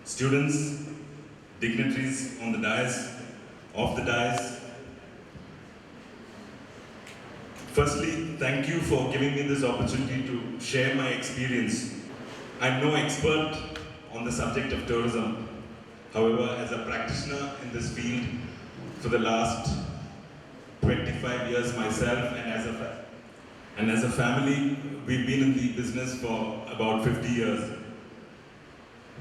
students, dignitaries on the dais, off the dais. Firstly, thank you for giving me this opportunity to share my experience. I'm no expert on the subject of tourism. However, as a practitioner in this field for the last 25 years myself and as a family, we've been in the business for about 50 years.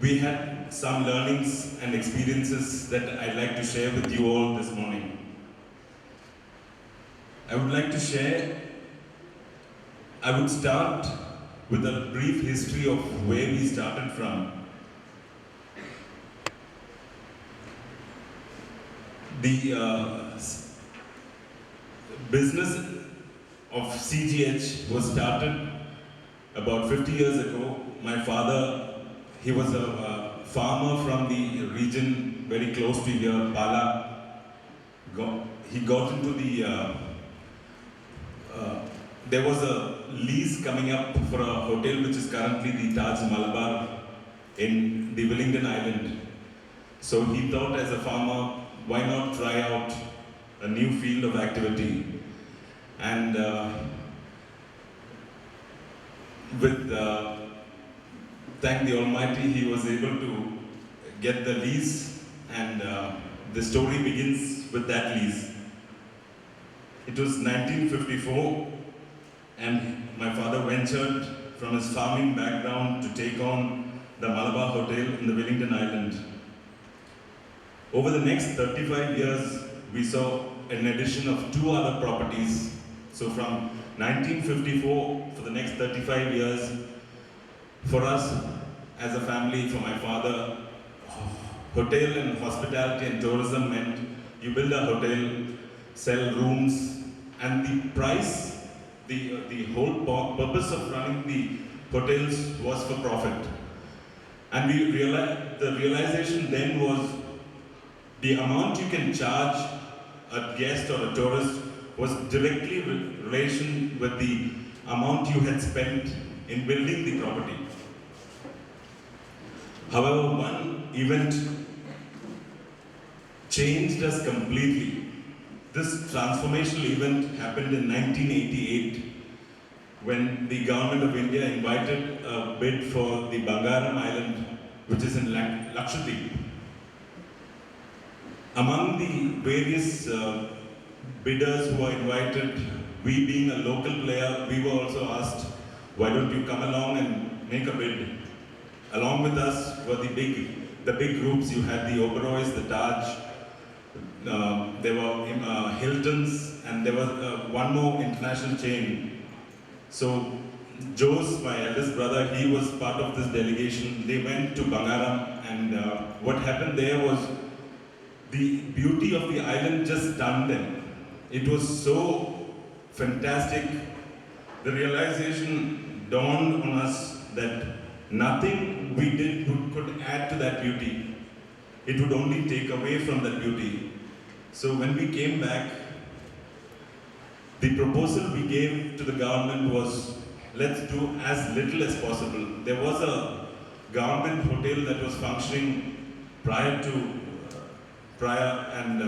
We had some learnings and experiences that I'd like to share with you all this morning. I would start with a brief history of where we started from. The business of CGH was started about 50 years ago. My father, he was a farmer from the region very close to here, Pala. He got into the, there was a lease coming up for a hotel which is currently the Taj Malabar in the Wellington Island. So he thought as a farmer, why not try out a new field of activity? And thank the Almighty, he was able to get the lease, and the story begins with that lease. It was 1954, and my father ventured from his farming background to take on the Malabar Hotel in the Wellington Island. Over the next 35 years, we saw an addition of 2 other properties. So from 1954, for the next 35 years, for us as a family, for my father, hotel and hospitality and tourism meant you build a hotel, sell rooms, and the price, the whole purpose of running the hotels was for profit. And the realization then was the amount you can charge a guest or a tourist was directly in relation with the amount you had spent in building the property. However, one event changed us completely. This transformational event happened in 1988 when the government of India invited a bid for the Bangaram Island, which is in Lakshadweep. Among the various bidders who were invited, we being a local player, we were also asked, why don't you come along and make a bid? Along with us were the big groups. You had the Oberois, the Taj, there were Hiltons, and there was one more international chain. So Jose, my eldest brother, he was part of this delegation. They went to Bangaram, and what happened there was the beauty of the island just stunned them. It was so fantastic. The realization dawned on us that nothing we did could add to that beauty. It would only take away from that beauty. So when we came back, the proposal we gave to the government was, let's do as little as possible. There was a government hotel that was functioning prior, and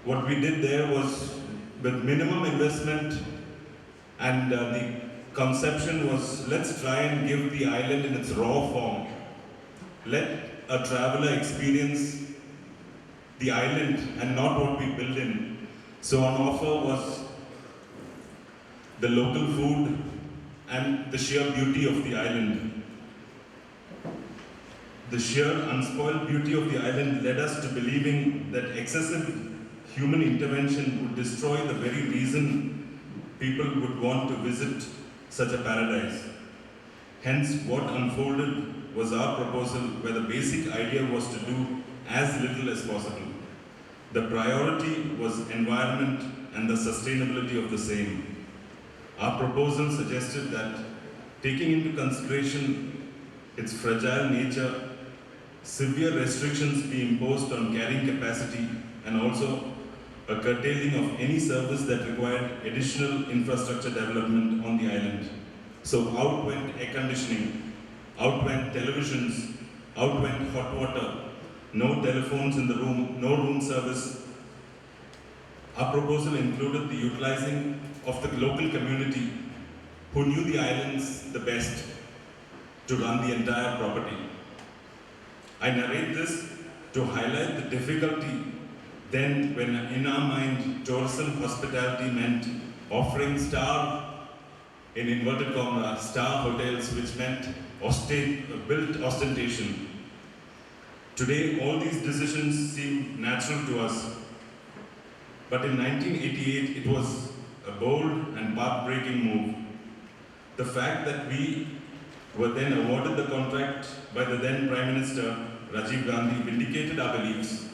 what we did there was with minimum investment, and the conception was, let's try and give the island in its raw form. Let a traveler experience the island and not what we build in. So on offer was the local food and the sheer beauty of the island. The sheer unspoiled beauty of the island led us to believing that excessive human intervention would destroy the very reason people would want to visit such a paradise. Hence, what unfolded was our proposal, where the basic idea was to do as little as possible. The priority was environment and the sustainability of the same. Our proposal suggested that, taking into consideration its fragile nature, severe restrictions be imposed on carrying capacity and also a curtailing of any service that required additional infrastructure development on the island. So out went air conditioning, out went televisions, Out went hot water, no telephones in the room, no room service. Our proposal included the utilizing of the local community who knew the islands the best to run the entire property. I narrate this to highlight the difficulty then when in our mind tourism hospitality meant offering in inverted commas, star hotels, which meant built ostentation. Today, all these decisions seem natural to us, but in 1988, it was a bold and path-breaking move. The fact that we were then awarded the contract by the then Prime Minister, Rajiv Gandhi, vindicated our beliefs.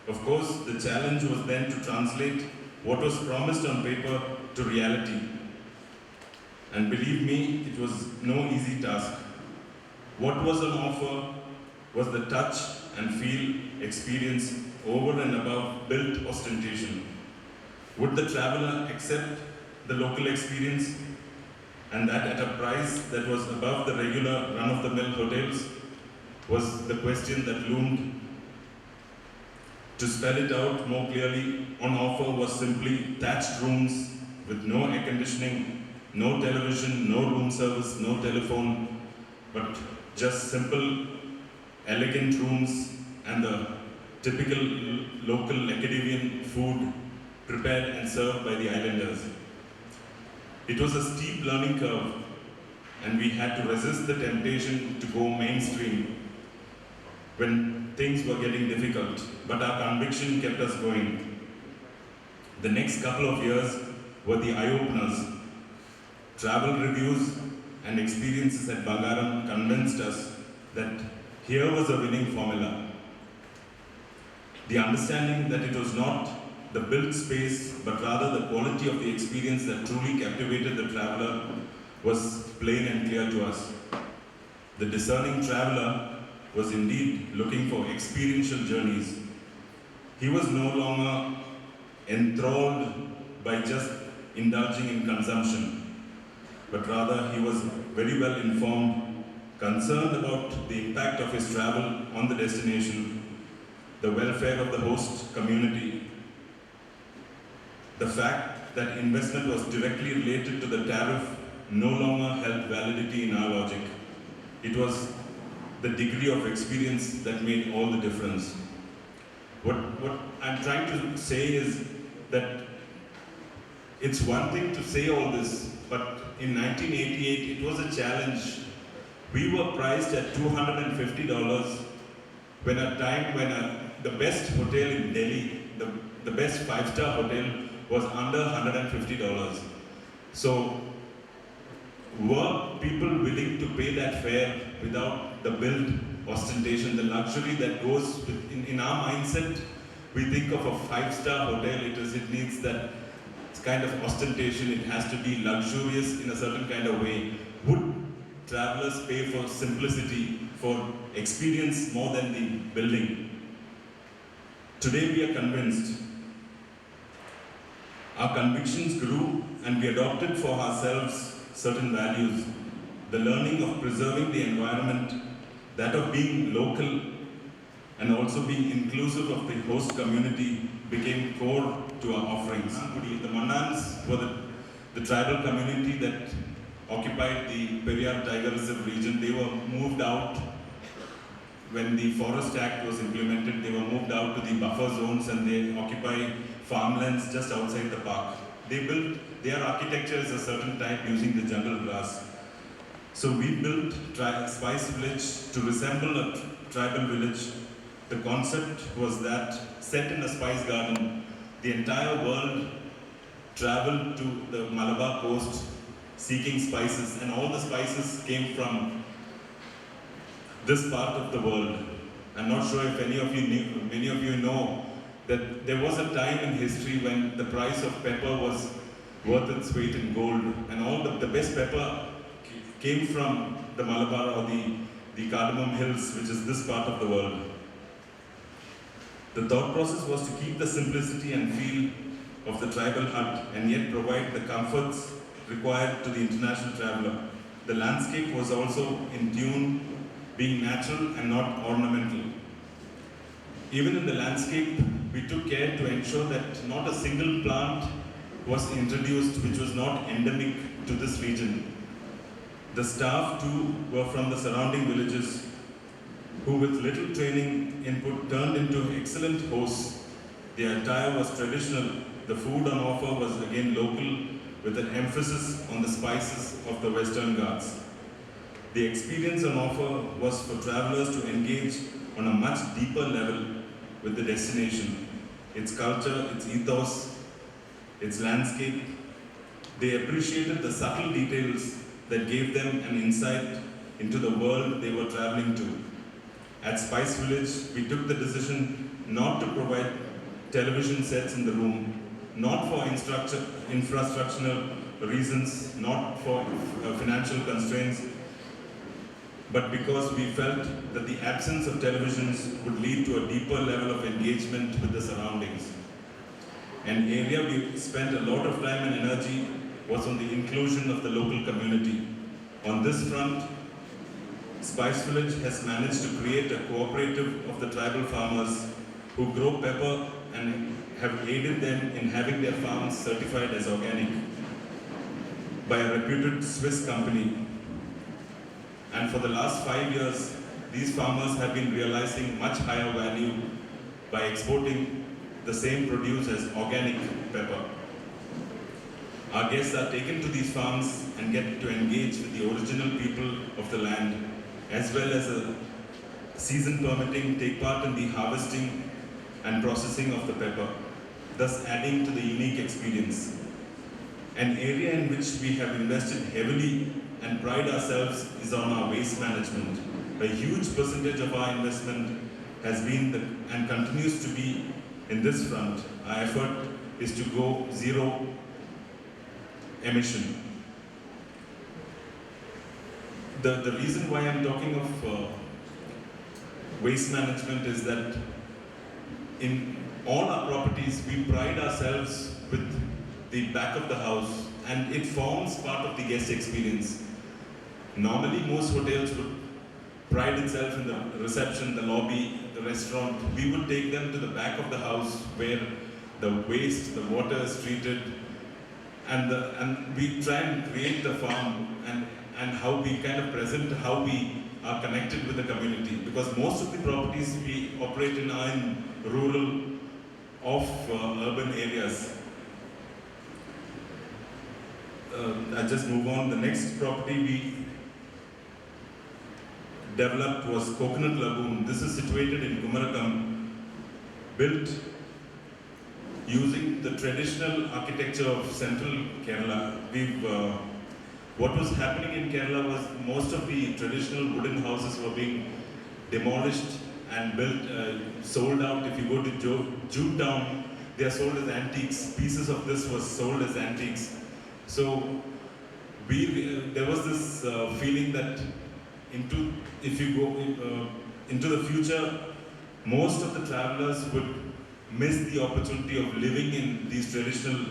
Of course, the challenge was then to translate what was promised on paper to reality. And believe me, it was no easy task. What was on offer was the touch and feel experience over and above built ostentation. Would the traveler accept the local experience, and that at a price that was above the regular run-of-the-mill hotels, was the question that loomed. To spell it out more clearly, on offer was simply thatched rooms with no air conditioning, no television, no room service, no telephone, but just simple, elegant rooms and the typical local Acadian food prepared and served by the islanders. It was a steep learning curve, and we had to resist the temptation to go mainstream when things were getting difficult, but our conviction kept us going. The next couple of years were the eye-openers. Travel reviews and experiences at Bangaram convinced us that here was a winning formula. The understanding that it was not the built space, but rather the quality of the experience that truly captivated the traveler was plain and clear to us. The discerning traveler was indeed looking for experiential journeys. He was no longer enthralled by just indulging in consumption, but rather he was very well informed, concerned about the impact of his travel on the destination, the welfare of the host community, the fact that investment was directly related to the tariff no longer held validity in our logic. It was the degree of experience that made all the difference. What I'm trying to say is that it's one thing to say all this, but in 1988 it was a challenge. We were priced at $250 when the best hotel in Delhi, the best five-star hotel, was under $150. So were people willing to pay that fare without the built ostentation, the luxury that goes with, in our mindset? We think of a five-star hotel, it needs that kind of ostentation, it has to be luxurious in a certain kind of way. Would travelers pay for simplicity, for experience more than the building? Today we are convinced. Our convictions grew and we adopted for ourselves certain values. The learning of preserving the environment, that of being local and also being inclusive of the host community became core to our offerings. The Mannans were the tribal community that occupied the Periyar Tiger Reserve region. They were moved out when the Forest Act was implemented. They were moved out to the buffer zones and they occupy farmlands just outside the park. They built, their architecture is a certain type using the jungle grass. So we built Spice Village to resemble a tribal village. The concept was that, set in a spice garden, the entire world traveled to the Malabar coast seeking spices, and all the spices came from this part of the world. I'm not sure if many of you know that there was a time in history when the price of pepper was worth its weight in gold, and all the best pepper came from the Malabar or the Cardamom Hills, which is this part of the world. The thought process was to keep the simplicity and feel of the tribal hut and yet provide the comforts required to the international traveler. The landscape was also in tune being natural and not ornamental. Even in the landscape, we took care to ensure that not a single plant was introduced which was not endemic to this region. The staff too were from the surrounding villages who with little training input turned into excellent hosts. The attire was traditional, the food on offer was again local with an emphasis on the spices of the Western Ghats. The experience on offer was for travelers to engage on a much deeper level with the destination, its culture, its ethos, its landscape. They appreciated the subtle details that gave them an insight into the world they were traveling to. At Spice Village, we took the decision not to provide television sets in the room, not for infrastructural reasons, not for financial constraints, but because we felt that the absence of televisions would lead to a deeper level of engagement with the surroundings. An area we spent a lot of time and energy was on the inclusion of the local community. On this front, Spice Village has managed to create a cooperative of the tribal farmers who grow pepper and have aided them in having their farms certified as organic by a reputed Swiss company. And for the last 5 years, these farmers have been realizing much higher value by exporting the same produce as organic pepper. Our guests are taken to these farms and get to engage with the original people of the land, as well as a season permitting, take part in the harvesting and processing of the pepper, thus adding to the unique experience. An area in which we have invested heavily and pride ourselves is on our waste management. A huge percentage of our investment has been and continues to be in this front. Our effort is to go zero emission. The reason why I'm talking of waste management is that in all our properties, we pride ourselves with the back of the house, and it forms part of the guest experience. Normally, most hotels would pride itself in the reception, the lobby, the restaurant. We would take them to the back of the house where the waste, the water is treated, and we try and create the farm and how we kind of present how we are connected with the community. Because most of the properties we operate in are in rural, urban areas. I'll just move on. The next property we developed was Coconut Lagoon. This is situated in Kutiikkanam, built using the traditional architecture of central Kerala. What was happening in Kerala was most of the traditional wooden houses were being demolished and built, sold out. If you go to Jute Town, they are sold as antiques. Pieces of this was sold as antiques. So there was this feeling that if you go into the future, most of the travelers would miss the opportunity of living in these traditional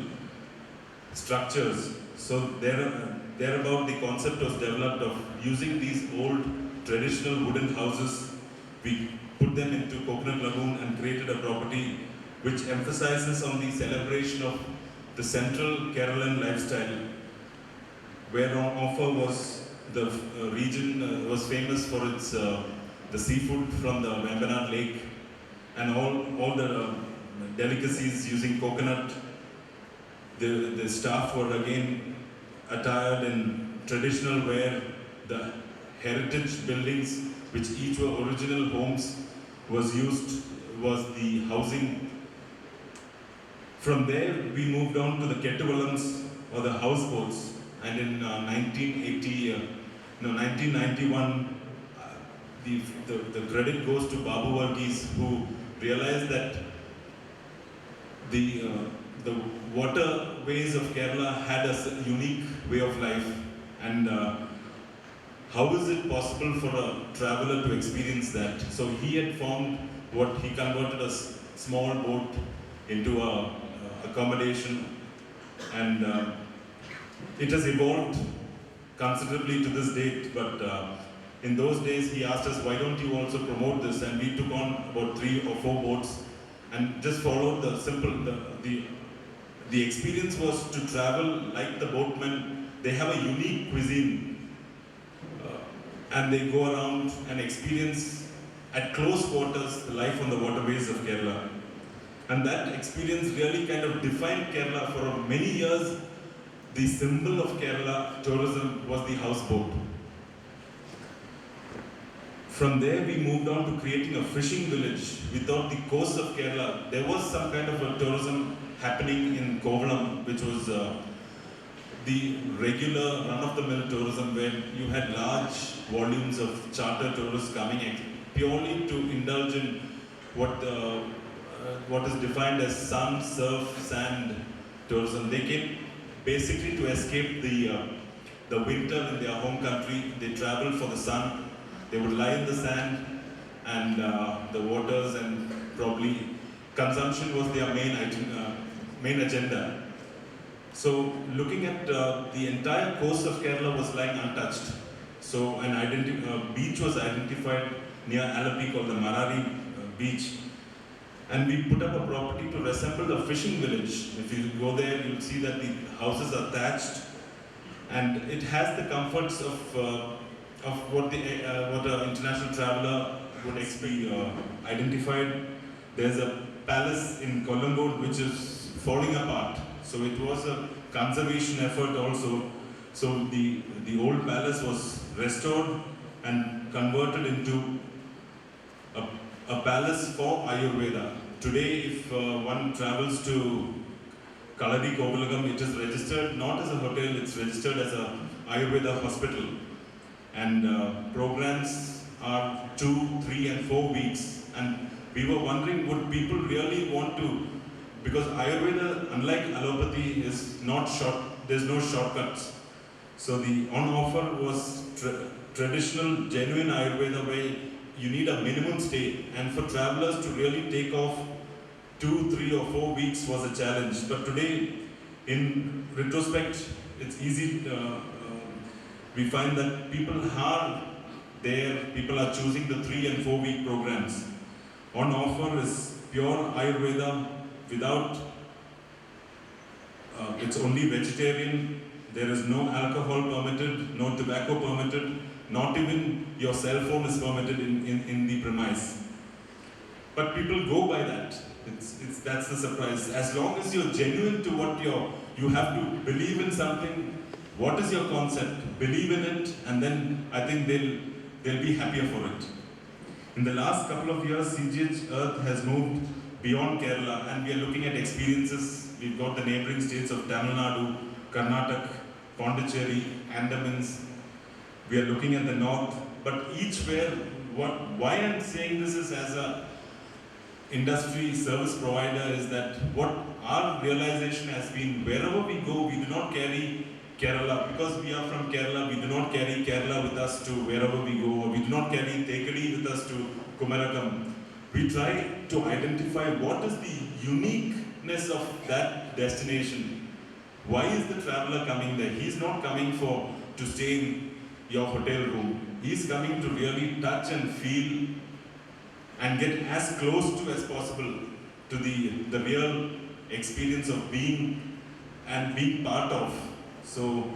structures. So thereabout the concept was developed of using these old traditional wooden houses. We put them into Coconut Lagoon and created a property which emphasizes on the celebration of the central Kerala lifestyle, where on offer was the region was famous for its the seafood from the Vembanad lake and all the delicacies using coconut. The staff were again attired in traditional wear. The heritage buildings, which each were original homes, was the housing. From there, we moved on to the Kettuvalams, or the houseboats, and in 1991, the credit goes to Babu Varghese, who realized that the waterways of Kerala had a unique way of life, and how is it possible for a traveler to experience that? So he had formed what he converted a small boat into a accommodation, and it has evolved considerably to this date, but In those days, he asked us, why don't you also promote this? And we took on about 3 or 4 boats and just followed the simple, the experience was to travel like the boatmen. They have a unique cuisine and they go around and experience at close quarters the life on the waterways of Kerala. And that experience really kind of defined Kerala for many years. The symbol of Kerala tourism was the houseboat. From there, we moved on to creating a fishing village without the coast of Kerala. There was some kind of a tourism happening in Kovalam, which was the regular run-of-the-mill tourism where you had large volumes of charter tourists coming in purely to indulge in what is defined as sun, surf, sand tourism. They came basically to escape the winter in their home country. They traveled for the sun. They would lie in the sand and the waters, and probably consumption was their main agenda. So looking at the entire coast of Kerala was lying untouched. So an beach was identified near Alapi called the Marari beach. And we put up a property to resemble a fishing village. If you go there, you'll see that the houses are thatched. And it has the comforts of what an international traveler would identified. There's a palace in Colombo which is falling apart. So it was a conservation effort also. So the old palace was restored and converted into a palace for Ayurveda. Today, if one travels to Kaladi Kovalagam, it is registered not as a hotel, it's registered as a Ayurveda hospital. And programs are 2, 3 and 4 weeks. And we were wondering, would people really want to, because Ayurveda, unlike allopathy, is not short, there's no shortcuts. So the on offer was traditional, genuine Ayurveda where you need a minimum stay. And for travelers to really take off 2, 3 or 4 weeks was a challenge. But today, in retrospect, it's easy. We find that people are there, people are choosing the 3 and 4 week programs. On offer is pure Ayurveda without, it's only vegetarian, there is no alcohol permitted, no tobacco permitted, not even your cell phone is permitted in the premise. But people go by that. That's the surprise. As long as you're genuine to what you have to believe in something. What is your concept? Believe in it, and then I think they'll be happier for it. In the last couple of years, CGH Earth has moved beyond Kerala, and we are looking at experiences. We've got the neighboring states of Tamil Nadu, Karnataka, Pondicherry, Andamans. We are looking at the north, but why I'm saying this is as a industry service provider is that what our realization has been, wherever we go, we do not carry Kerala, because we are from Kerala, we do not carry Kerala with us to wherever we go, or we do not carry Thekadi with us to Kumarakam. We try to identify what is the uniqueness of that destination. Why is the traveler coming there? He's not coming to stay in your hotel room. He's coming to really touch and feel and get as close to as possible to the real experience of being and being part of. So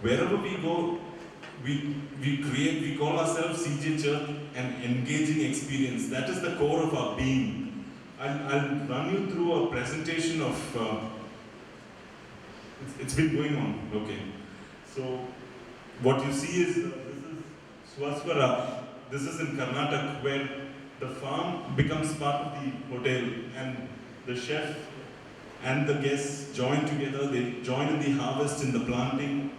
wherever we go, we call ourselves CGH Earth an engaging experience. That is the core of our being. I'll run you through a presentation of, it's been going on, okay. So what you see is, this is Swaswara. This is in Karnataka, where the farm becomes part of the hotel, and the chef and the guests join together. They join in the harvest, in the planting,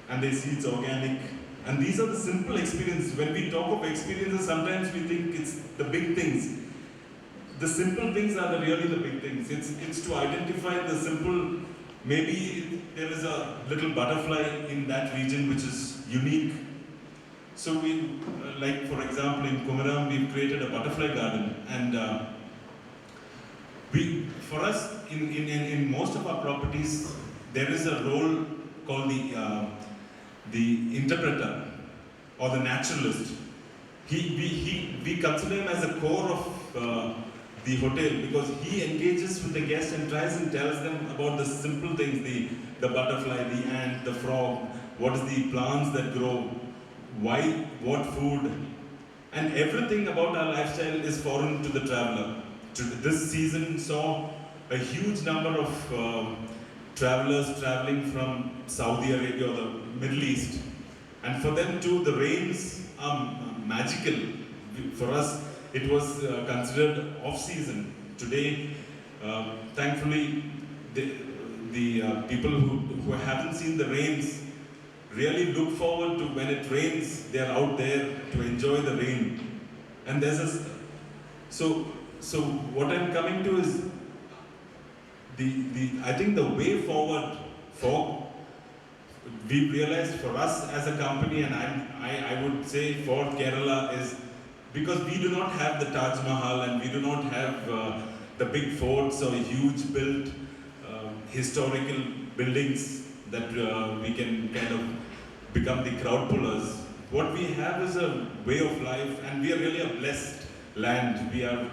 and they see it's organic. And these are the simple experiences. When we talk of experiences, sometimes we think it's the big things. The simple things are really the big things. It's to identify the simple, maybe there is a little butterfly in that region which is unique. So we, like for example in Kumaram, we've created a butterfly garden, and for us, in most of our properties, there is a role called the interpreter or the naturalist. We consider him as a core of the hotel because he engages with the guests and tries and tells them about the simple things, the butterfly, the ant, the frog, what is the plants that grow, why, what food, and everything about our lifestyle is foreign to the traveler. This season saw a huge number of travelers traveling from Saudi Arabia or the Middle East. And for them too, the rains are magical. For us, it was considered off-season. Today, thankfully, the people who haven't seen the rains really look forward to when it rains, they are out there to enjoy the rain. And there's a, so what I'm coming to is, I think the way forward for, we realized for us as a company, and I would say for Kerala, is because we do not have the Taj Mahal and we do not have the big forts or huge built historical buildings that we can kind of become the crowd pullers. What we have is a way of life, and we are really a blessed land. We are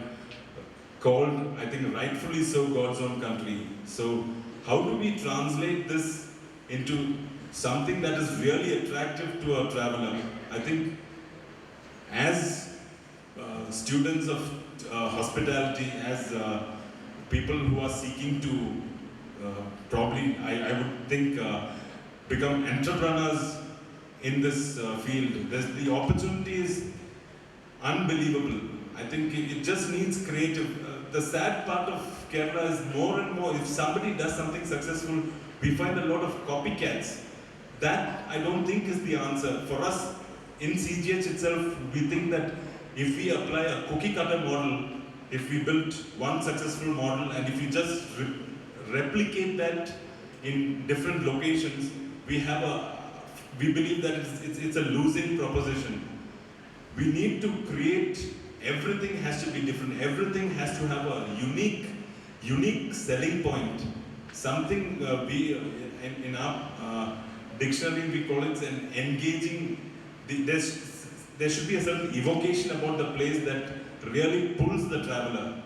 called, I think rightfully so, God's own country. So how do we translate this into something that is really attractive to a traveler? I think as students of hospitality, as people who are seeking to probably, I would think, become entrepreneurs in this field, the opportunity is unbelievable. I think it just needs creative. The sad part of Kerala is more and more, if somebody does something successful, we find a lot of copycats. That I don't think is the answer. For us, in CGH itself, we think that if we apply a cookie-cutter model, if we build one successful model, and if we just replicate that in different locations, we believe that it's a losing proposition. We need to create, everything has to be different. Everything has to have a unique selling point. Something in our dictionary we call it an engaging. There should be a certain evocation about the place that really pulls the traveler.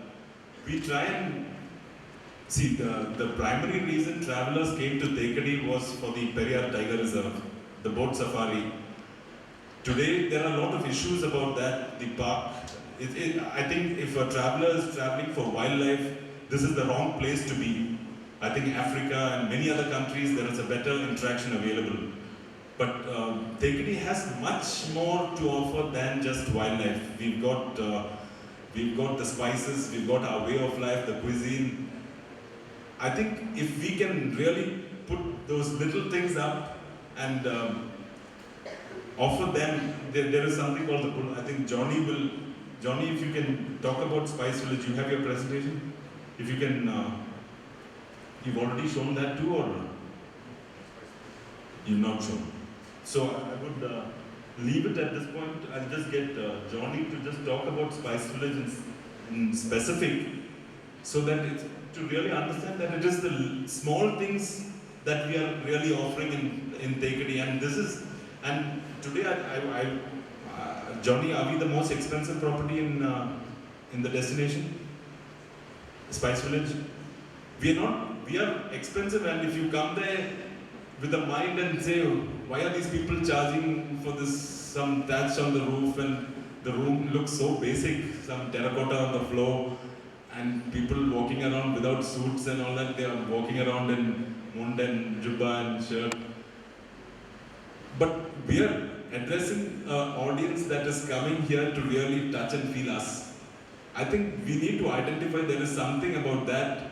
We try and see the primary reason travelers came to Thekadi was for the Periyar Tiger Reserve, the boat safari. Today there are a lot of issues about that, the park. I think if a traveler is traveling for wildlife, this is the wrong place to be. I think Africa and many other countries, there is a better interaction available. But Thekadi has much more to offer than just wildlife. We've got the spices, we've got our way of life, the cuisine. I think if we can really put those little things up and offer them, there is something called the pull. I think Johnny, if you can talk about Spice Village, you have your presentation? If you can, you've already shown that too, or you've not shown? So I would leave it at this point. I'll just get Johnny to just talk about Spice Village in specific, so that it's to really understand that it is the small things that we are really offering in Thekadi, and today Johnny, are we the most expensive property in the destination? Spice Village? We are not. We are expensive, and if you come there with a mind and say, why are these people charging for this, some thatch on the roof, and the room looks so basic, some terracotta on the floor, and people walking around without suits and all that, they are walking around in mund and jubba and shirt. But we are addressing an audience that is coming here to really touch and feel us. I think we need to identify there is something about that.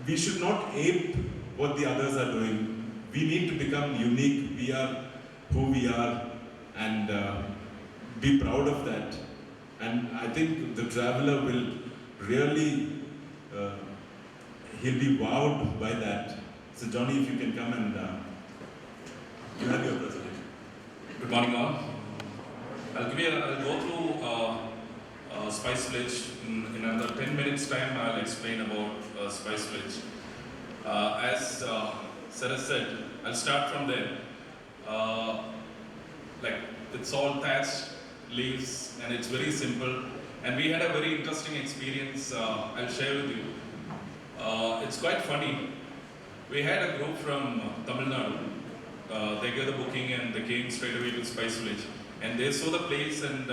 We should not ape what the others are doing. We need to become unique. We are who we are, and be proud of that. And I think the traveler will really, he'll be wowed by that. So Johnny, if you can come and you have your presentation. Good morning all. I'll go through Spice Village. In another 10 minutes time, I'll explain about Spice Village. As Sarah said, I'll start from there. Like it's all thatched leaves and it's very simple. And we had a very interesting experience. I'll share with you. It's quite funny. We had a group from Tamil Nadu. They got the booking and they came straight away to Spice Village. And they saw the place and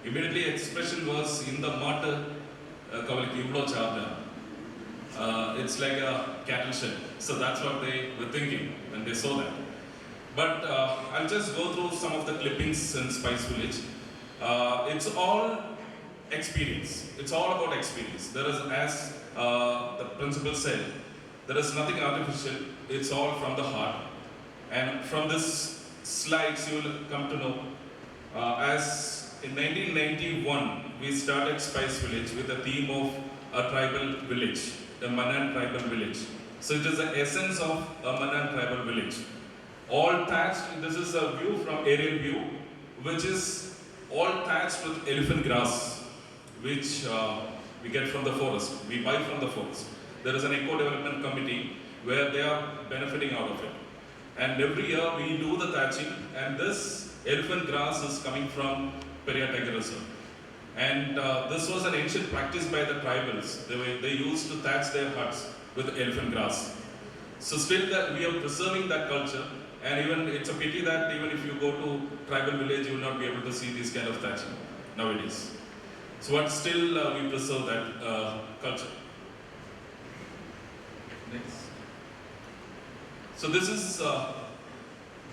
immediately expression was in the mud, it's like a cattle shed. So that's what they were thinking when they saw that. But I'll just go through some of the clippings in Spice Village. It's all experience. It's all about experience. There is, as the principal said, there is nothing artificial. It's all from the heart. And from this slides, you will come to know, as in 1991, we started Spice Village with the theme of a tribal village, a Manan tribal village. So it is the essence of a Manan tribal village. All thatched, this is a view from aerial view, which is all thatched with elephant grass, which we get from the forest, we buy from the forest. There is an eco-development committee where they are benefiting out of it. And every year we do the thatching, and this elephant grass is coming from Periyar Tiger Reserve. And this was an ancient practice by the tribals. They used to thatch their huts with elephant grass. So still that we are preserving that culture, and even it's a pity that even if you go to tribal village, you will not be able to see this kind of thatching nowadays. So but still we preserve that culture. Next. So this is,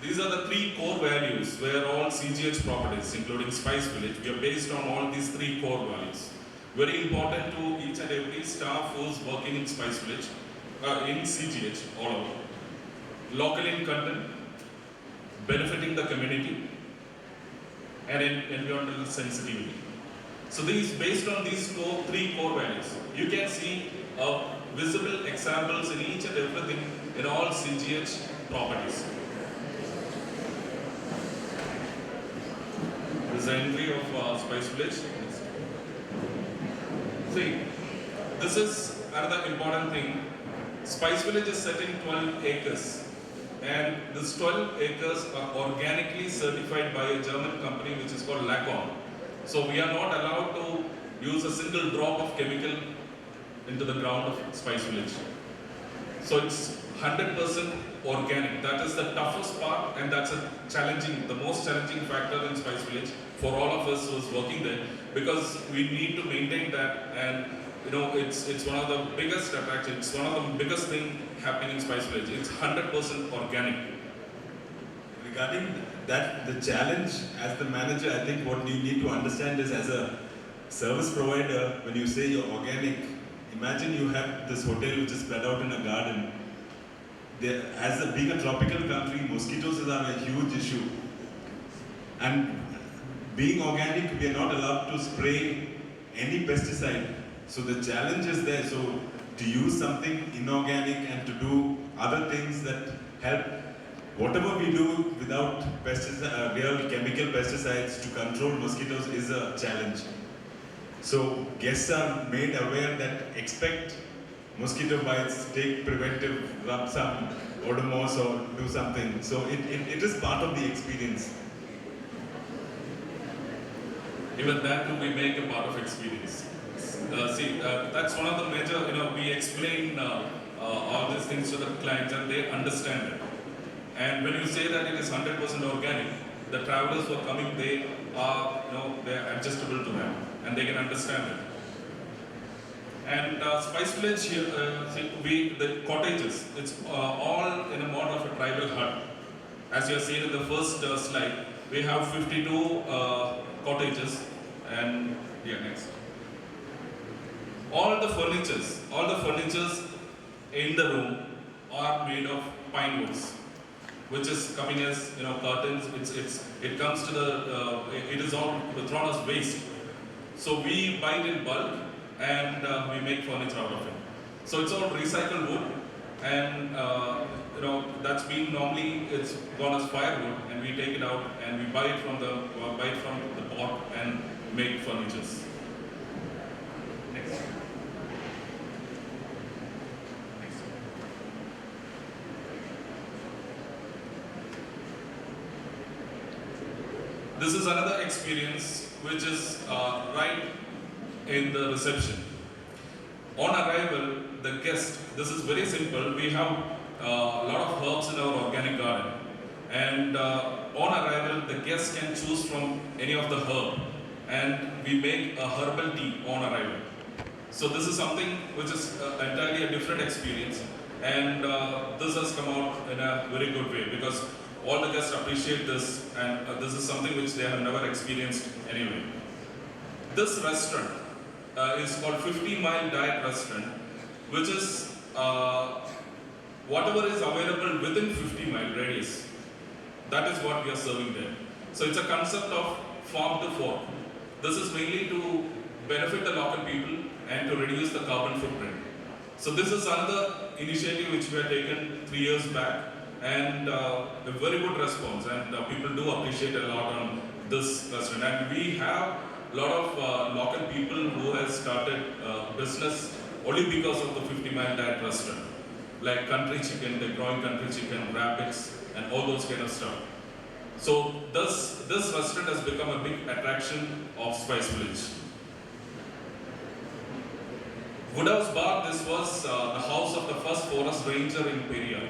these are the three core values where all CGH properties, including Spice Village, we are based on all these three core values. Very important to each and every staff who is working in Spice Village, in CGH, all over. Local in content, benefiting the community, and environmental sensitivity. So these, based on these three core values, you can see visible examples in each and everything in all CGH properties. This is the entry of Spice Village. See, this is another important thing. Spice Village is set in 12 acres. And this 12 acres are organically certified by a German company which is called Lacon. So we are not allowed to use a single drop of chemical into the ground of Spice Village. So it's 100% organic. That is the toughest part, and that's the most challenging factor in Spice Village for all of us who is working there, because we need to maintain that, and you know, it's one of the biggest attractions, it's one of the biggest thing happening in Spice Village. It's 100% organic. Regarding that, the challenge as the manager, I think what you need to understand is, as a service provider, when you say you're organic, imagine you have this hotel which is spread out in a garden. Being a tropical country, mosquitoes are a huge issue. And being organic, we are not allowed to spray any pesticide. So the challenge is there. So to use something inorganic and to do other things that help, whatever we do without real chemical pesticides to control mosquitoes is a challenge. So guests are made aware that expect mosquito bites, take preventive, rub some Odomos or do something. So it is part of the experience. Even that too we make a part of experience. That's one of the major, we explain all these things to the clients and they understand it. And when you say that it is 100% organic, the travelers who are coming, they are adjustable to that and they can understand it. And Spice Village here, the cottages, it's all in a model of a tribal hut. As you have seen in the first slide, we have 52 cottages, and next. All the furnitures in the room are made of pine woods, which is coming as curtains. It comes to it is all thrown as waste. So we buy it in bulk and we make furniture out of it. So it's all recycled wood, and that's been normally it's gone as firewood, and we take it out and we buy it from the pot and make furnitures. Next. This is another experience which is right in the reception. On arrival, the guest, this is very simple, we have a lot of herbs in our organic garden. And on arrival, the guest can choose from any of the herb, and we make a herbal tea on arrival. So this is something which is entirely a different experience, and this has come out in a very good way because all the guests appreciate this, and this is something which they have never experienced anyway. This restaurant is called 50-mile diet restaurant, which is whatever is available within 50-mile radius. That is what we are serving there. So it's a concept of farm to fork. This is mainly to benefit the local people and to reduce the carbon footprint. So this is another initiative which we have taken 3 years back, and a very good response, and people do appreciate a lot on this restaurant. And we have a lot of local people who have started business only because of the 50-mile diet restaurant, like country chicken, they're growing country chicken, rabbits, and all those kind of stuff. So this restaurant has become a big attraction of Spice Village. Woodhouse Bar, this was the house of the first forest ranger in Periyar.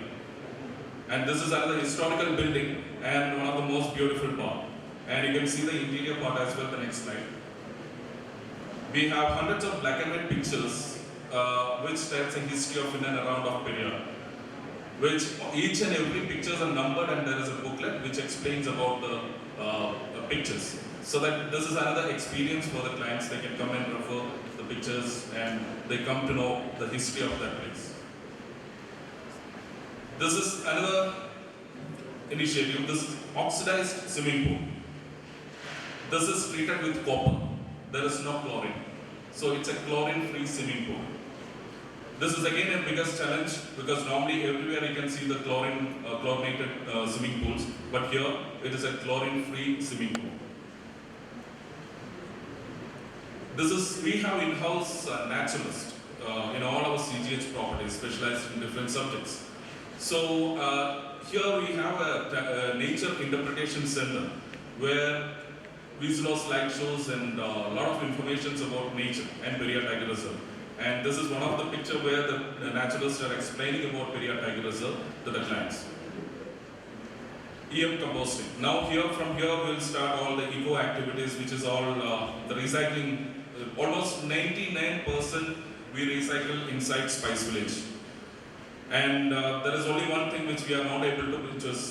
And this is another historical building and one of the most beautiful part. And you can see the interior part as well, the next slide. We have hundreds of black and white pictures which tells a history of in and around of Periyar, which each and every pictures are numbered, and there is a booklet which explains about the pictures. So that this is another experience for the clients. They can come and refer the pictures and they come to know the history of that place. This is another initiative. This is oxidized swimming pool. This is treated with copper. There is no chlorine. So it's a chlorine-free swimming pool. This is again a biggest challenge because normally everywhere you can see the chlorinated swimming pools, but here it is a chlorine-free swimming pool. We have in-house naturalist in all our CGH properties, specialized in different subjects. So here we have a nature interpretation center where visual slideshows and a lot of information about nature and Periyar Tiger Reserve. And this is one of the pictures where the naturalists are explaining about Periyar Tiger Reserve to the clients. EM composting. Now from here we'll start all the eco activities, which is all the recycling. Almost 99% we recycle inside Spice Village. And there is only one thing which we are not able to, which is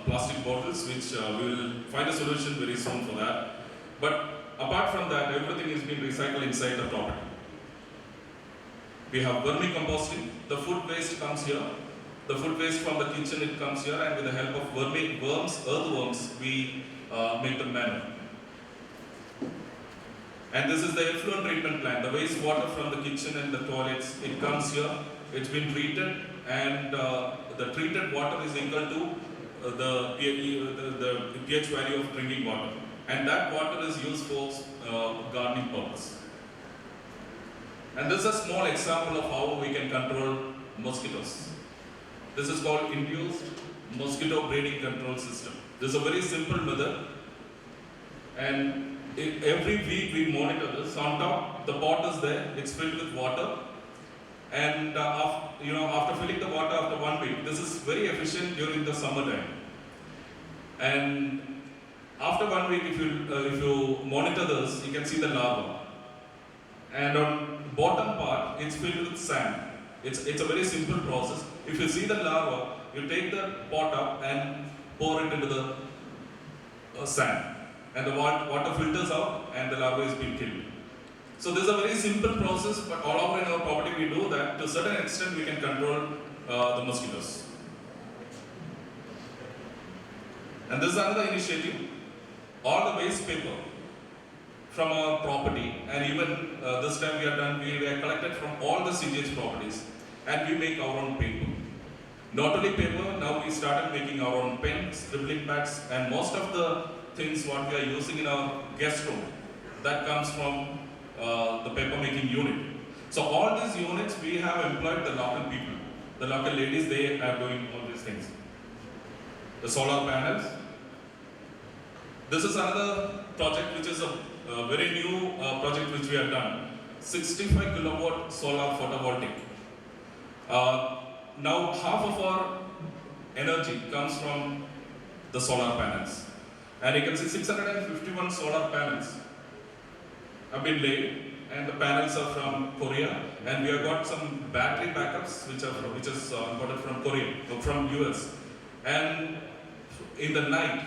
plastic bottles, which we will find a solution very soon for that. But apart from that, everything is being recycled inside the property. We have vermicomposting. The food waste comes here. The food waste from the kitchen, it comes here, and with the help of earthworms, we make the manure. And this is the effluent treatment plant. The wastewater from the kitchen and the toilets, it comes here. It's been treated, and the treated water is equal to the pH value of drinking water. And that water is used for gardening purpose. And this is a small example of how we can control mosquitoes. This is called induced mosquito breeding control system. This is a very simple method, and every week we monitor this. On top, the pot is there, it's filled with water, and after filling the water after 1 week, this is very efficient during the summer time. And after 1 week, if you monitor this, you can see the larva. And on bottom part, it's filled with sand. It's a very simple process. If you see the larva, you take the pot up and pour it into the sand. And the water filters out and the larva is being killed. So this is a very simple process, but all over in our property we do that. To a certain extent we can control the mosquitoes. And this is another initiative. All the waste paper from our property, and even this time we are collected from all the CGH properties, and we make our own paper. Not only paper, now we started making our own pens, scribbling pads, and most of the things what we are using in our guest room, that comes from the paper making unit. So all these units, we have employed the local people. The local ladies, they are doing all these things. The solar panels. This is another project which is a very new project which we have done. 65 kilowatt solar photovoltaic. Now half of our energy comes from the solar panels. And you can see 651 solar panels have been laid, and the panels are from Korea, and we have got some battery backups which is imported from Korea, from US. And in the night,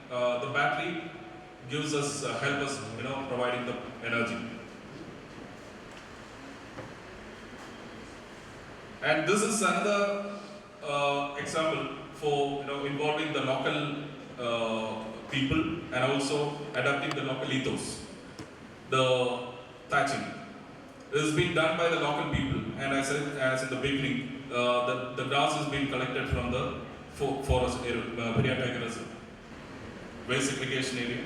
the battery gives us, help us, providing the energy. And this is another example for involving the local people and also adapting the local ethos. The thatching is being done by the local people, and I said as in the beginning, the grass is being collected from the forest area, Marian Tiger Reserve, waste segregation area.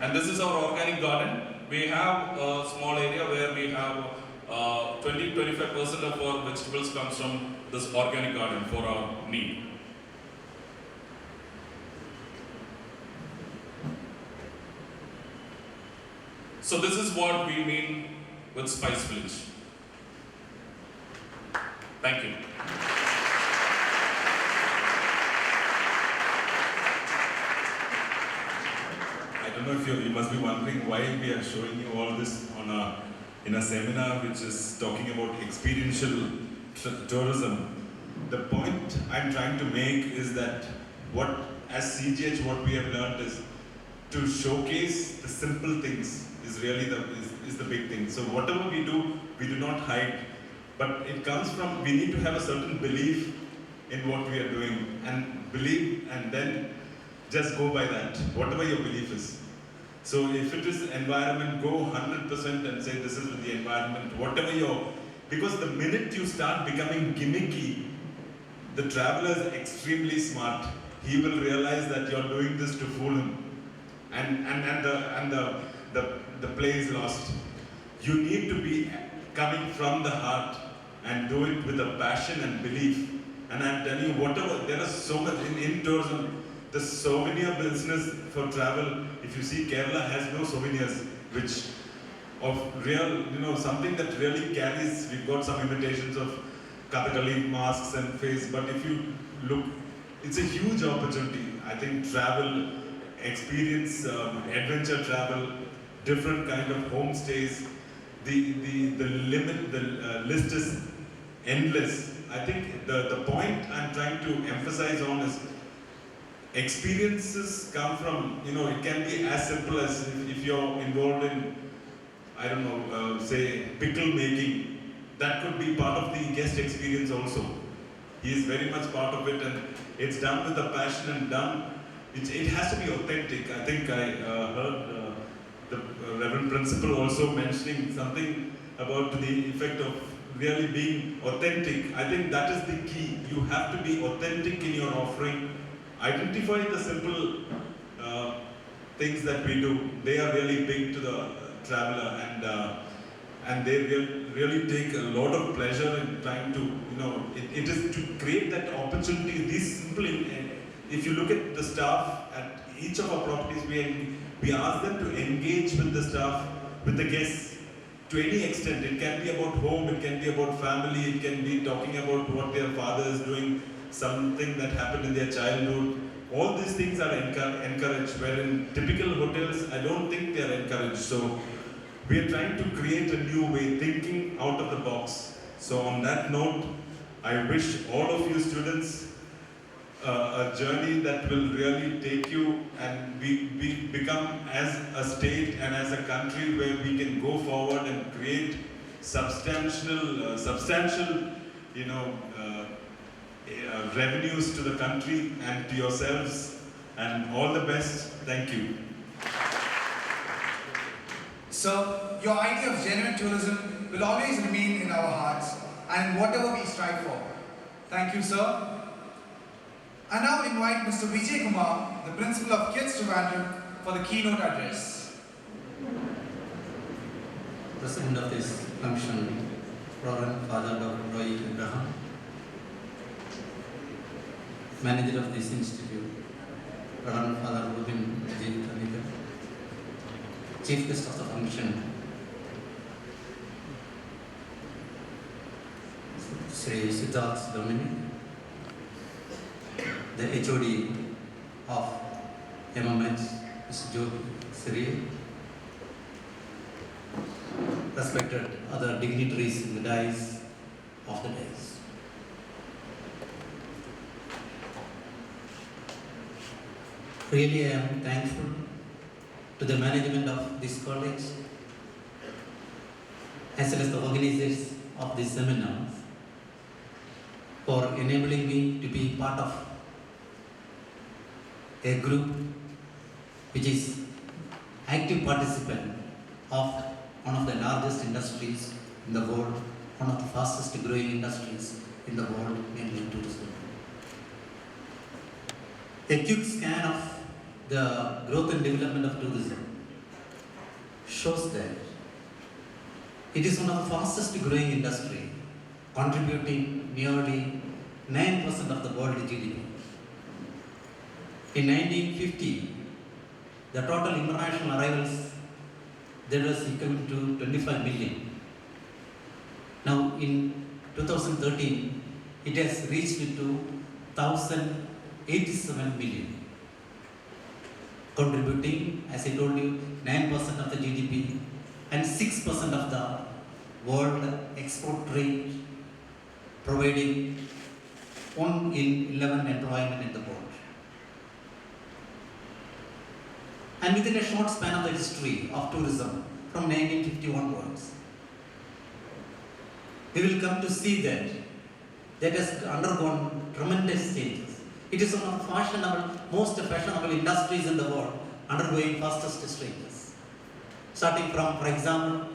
And this is our organic garden. We have a small area where we have 20-25% of our vegetables comes from this organic garden for our need. So this is what we mean with Spice Village. Thank you. I don't know if you must be wondering why we are showing you all this in a seminar which is talking about experiential tourism. The point I'm trying to make is that as CGH, what we have learned is to showcase the simple things is really the big thing. So whatever we do not hide, but it comes from, we need to have a certain belief in what we are doing, and believe, and then just go by that, whatever your belief is. So if it is environment, go 100% and say this is with the environment, because the minute you start becoming gimmicky, the traveler is extremely smart. He will realize that you're doing this to fool him, and the play is lost. You need to be coming from the heart and do it with a passion and belief. And I'm telling you, there is so much in tourism. The souvenir business for travel, if you see, Kerala has no souvenirs, which of real, something that really carries. We've got some imitations of Kathakali masks and face, but if you look, it's a huge opportunity. I think travel, experience, adventure travel, different kind of homestays, the list is endless. I think the point I'm trying to emphasize on is experiences come from, it can be as simple as if you're involved in, I don't know, say pickle making, that could be part of the guest experience also. He is very much part of it, and it's done with a passion and done, it has to be authentic. I think I heard the Reverend Principal also mentioning something about the effect of really being authentic. I think that is the key. You have to be authentic in your offering. Identify the simple things that we do. They are really big to the traveler, and they really take a lot of pleasure in trying to, it is to create that opportunity. These simple, if you look at the staff at each of our properties, we ask them to engage with the staff, with the guests, to any extent. It can be about home, it can be about family, it can be talking about what their father is doing, something that happened in their childhood. All these things are encouraged, where in typical hotels, I don't think they are encouraged. So we are trying to create a new way, thinking out of the box. So on that note, I wish all of you students a journey that will really take you, and we become as a state and as a country where we can go forward and create substantial, revenues to the country and to yourselves. And all the best. Thank you. So, your idea of genuine tourism will always remain in our hearts and whatever we strive for. Thank you, sir. I now invite Mr. Vijay Kumar, the Principal of Kids Trivandrum, for the keynote address. President of this function, Reverend Father Dr. Roy Abraham, Manager of this institute, Reverend Father Rubin, Chief Guest of the function, Sri Siddharth Dominic, the HOD of MMH, Mr. Jogi Sri, respected other dignitaries in the dais of the dais. Really, I am thankful to the management of this college as well as the organizers of this seminar for enabling me to be part of a group which is active participant of one of the largest industries in the world, one of the fastest growing industries in the world, namely tourism. A quick scan of the growth and development of tourism shows that it is one of the fastest growing industry, contributing nearly 9% of the world GDP. In 1950, the total international arrivals that was equal to 25 million. Now in 2013, it has reached to 1,087 million, contributing, as I told you, 9% of the GDP and 6% of the world export trade, providing 1 in 11 employment in the world. And within a short span of the history of tourism, from 1950 onwards, we will come to see that has undergone tremendous changes. It is one of the most fashionable industries in the world, undergoing fastest changes. Starting from, for example,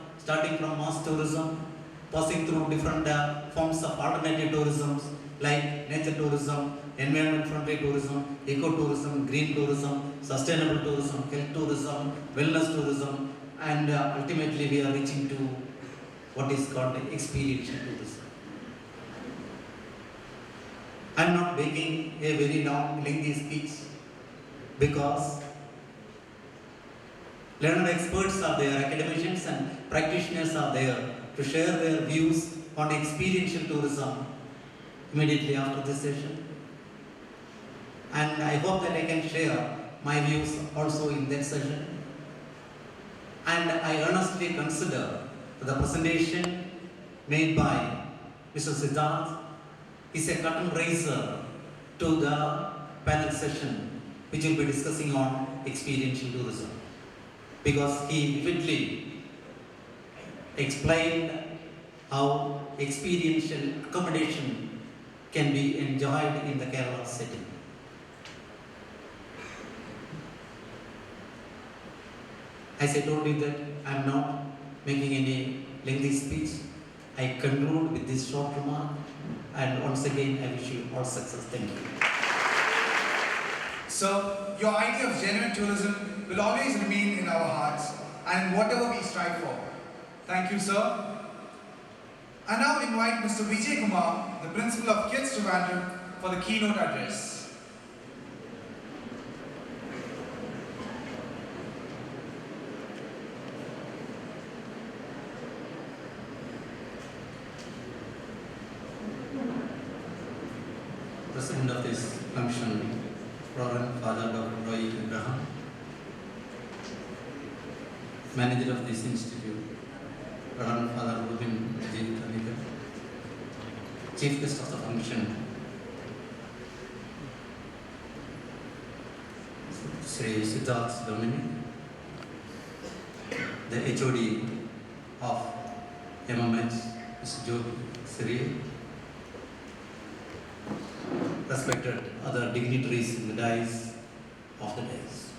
mass tourism, passing through different forms of alternative tourism like nature tourism, environment-friendly tourism, eco-tourism, green tourism, sustainable tourism, health tourism, wellness tourism, and ultimately we are reaching to what is called experiential tourism. I am not making a very long, lengthy speech because learned experts are there, academicians and practitioners are there to share their views on experiential tourism immediately after this session. And I hope that I can share my views also in that session. And I earnestly consider the presentation made by Mr. Siddharth is a curtain raiser to the panel session which will be discussing on experiential tourism, because he vividly explained how experiential accommodation can be enjoyed in the Kerala setting. As I told you that I am not making any lengthy speech, I conclude with this short remark, and once again I wish you all success. Thank you. So, your idea of genuine tourism will always remain in our hearts and whatever we strive for. Thank you, sir. I now invite Mr. Vijay Kumar, the Principal of Kids Trivandrum, for the keynote address. President of this function, Reverend Father Dr. Roy Abraham, Manager of this institute, Reverend Father Rubin, Chief Guest of the function, Sri Siddharth Dominic, the HOD of MMH, Mr. Jogi Sri, respected other dignitaries in the dais of the dais.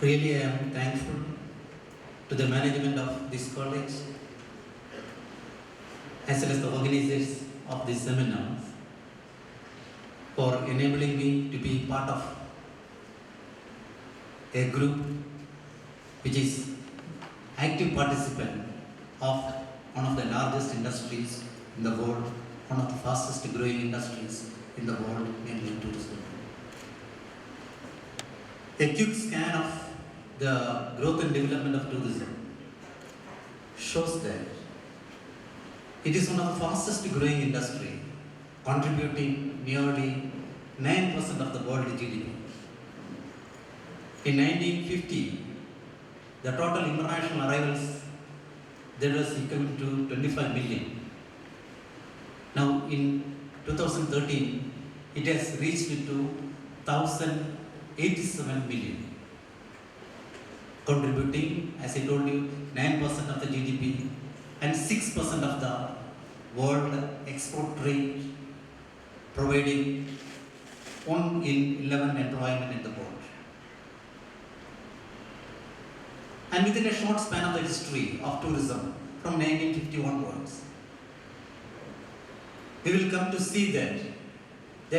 Really, I am thankful to the management of this college as well as the organizers of this seminar for enabling me to be part of a group which is active participant of one of the largest industries in the world, one of the fastest growing industries in the world, namely tourism. A quick scan of the growth and development of tourism shows that it is one of the fastest growing industry, contributing nearly 9% of the world GDP. In 1950, the total international arrivals that was equal to 25 million. Now in 2013, it has reached to 1,087 million, contributing, as I told you, 9% of the GDP and 6% of the world export trade, providing 1 in 11 employment in the world. And within a short span of the history of tourism, from 1950 onwards, we will come to see that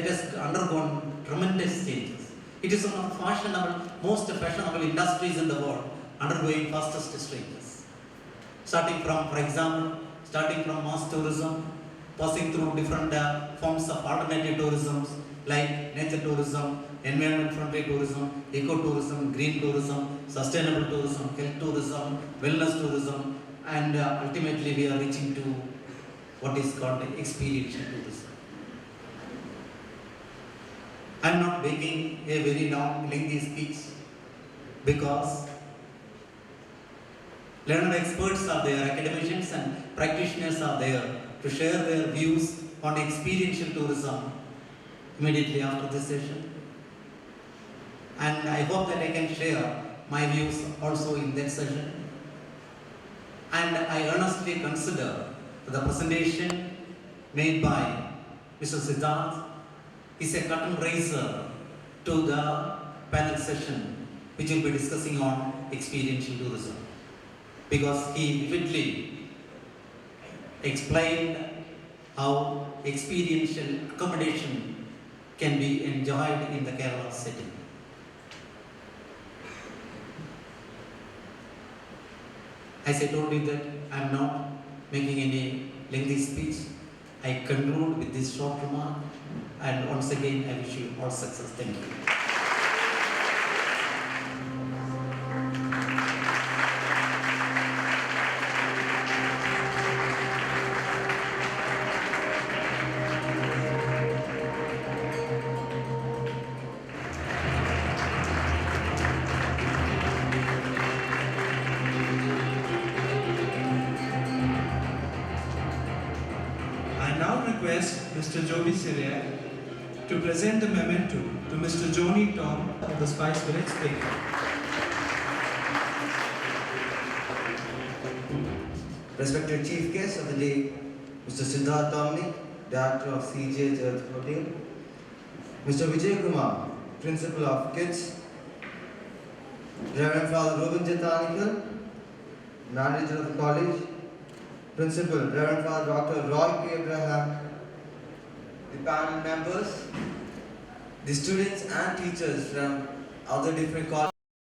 has undergone tremendous changes. It is one of the most fashionable industries in the world, undergoing fastest changes. Starting from, for example, mass tourism, passing through different forms of alternative tourism like nature tourism, environment friendly tourism, eco-tourism, green tourism, sustainable tourism, health tourism, wellness tourism, and ultimately we are reaching to what is called experiential tourism. I am not making a very long, lengthy speech because learned experts are there, academicians and practitioners are there to share their views on experiential tourism immediately after this session. And I hope that I can share my views also in that session. And I earnestly consider the presentation made by Mr. Siddharth is a curtain raiser to the panel session which will be discussing on experiential tourism, because he vividly explained how experiential accommodation can be enjoyed in the Kerala setting. As I told you that I am not making any lengthy speech, I conclude with this short remark, and once again I wish you all success. Thank you. Mr. Joby Syriac to present the memento to Mr. Joni Tom of the Spice Village Bakery. Respected Chief Guest of the day, Mr. Siddharth Dominic, Director of CJ Earth Hotel, Mr. Vijay Kumar, Principal of Kids, Reverend Father Ruben Jatanikal, Manager of the College, Principal Reverend Father Dr. Roy P. Abraham, the panel members, the students and teachers from other different colleges.